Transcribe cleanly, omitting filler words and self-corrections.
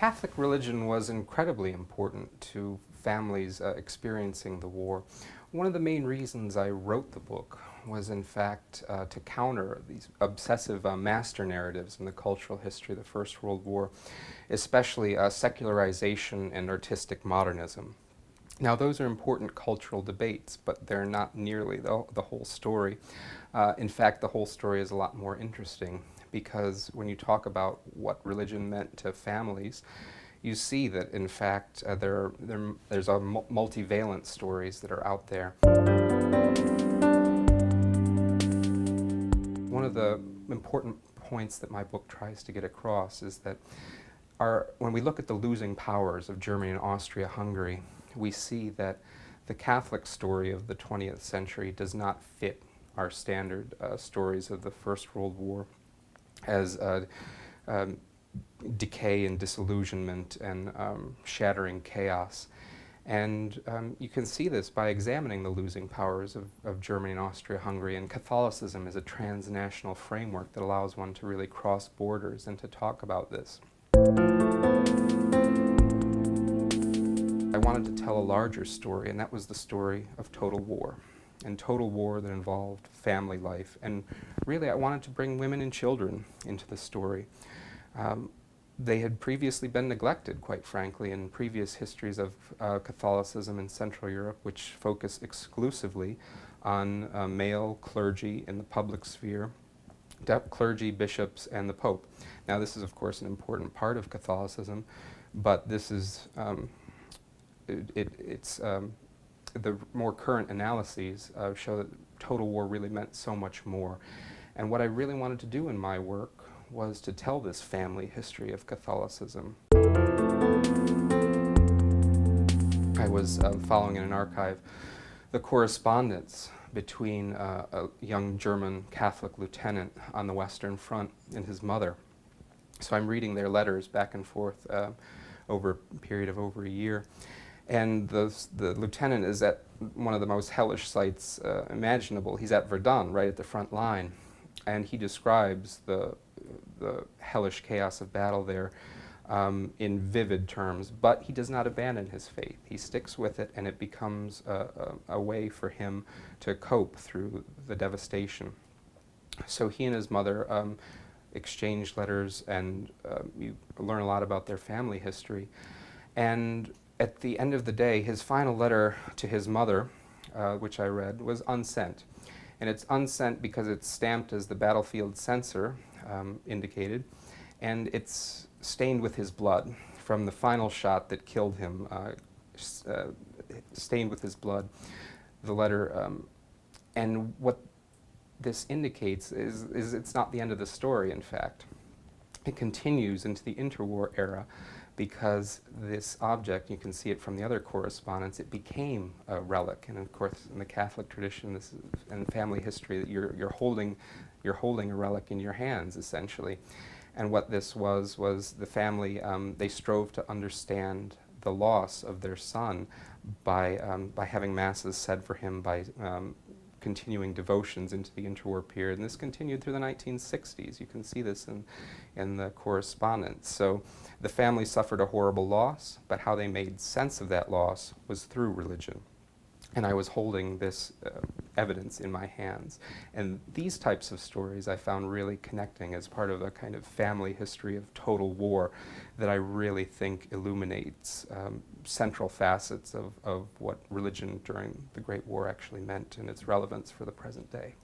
Catholic religion was incredibly important to families experiencing the war. One of the main reasons I wrote the book was, in fact, to counter these obsessive master narratives in the cultural history of the First World War, especially secularization and artistic modernism. Now, those are important cultural debates, but they're not nearly the whole story. In fact, the whole story is a lot more interesting, because when you talk about what religion meant to families, you see that, in fact, there's a multivalent stories that are out there. One of the important points that my book tries to get across is that when we look at the losing powers of Germany and Austria-Hungary, we see that the Catholic story of the 20th century does not fit our standard stories of the First World War as decay and disillusionment and shattering chaos. And you can see this by examining the losing powers of Germany and Austria-Hungary, and Catholicism is a transnational framework that allows one to really cross borders and to talk about this. I wanted to tell a larger story, and that was the story of total war. And total war that involved family life. And really, I wanted to bring women and children into the story. They had previously been neglected, quite frankly, in previous histories of Catholicism in Central Europe, which focus exclusively on male clergy in the public sphere, clergy, bishops, and the Pope. Now, this is, of course, an important part of Catholicism, but this is the more current analyses show that total war really meant so much more. And what I really wanted to do in my work was to tell this family history of Catholicism. I was following in an archive the correspondence between a young German Catholic lieutenant on the Western Front and his mother. So I'm reading their letters back and forth over a period of over a year. And the lieutenant is at one of the most hellish sites imaginable. He's at Verdun, right at the front line. And he describes the hellish chaos of battle there in vivid terms. But he does not abandon his faith. He sticks with it, and it becomes a way for him to cope through the devastation. So he and his mother exchange letters, and you learn a lot about their family history. And at the end of the day, his final letter to his mother, which I read, was unsent. And it's unsent because it's stamped as the battlefield censor indicated, and it's stained with his blood from the final shot that killed him, stained with his blood, the letter. And what this indicates is it's not the end of the story, in fact. It continues into the interwar era, because this object, you can see it from the other correspondence, it became a relic. And of course, in the Catholic tradition, this is, and family history, that you're holding a relic in your hands, essentially. And what this was the family, they strove to understand the loss of their son by having masses said for him, by continuing devotions into the interwar period. And this continued through the 1960s. You can see this in the correspondence. So the family suffered a horrible loss, but how they made sense of that loss was through religion. And I was holding this evidence in my hands. And these types of stories I found really connecting as part of a kind of family history of total war that I really think illuminates central facets of what religion during the Great War actually meant and its relevance for the present day.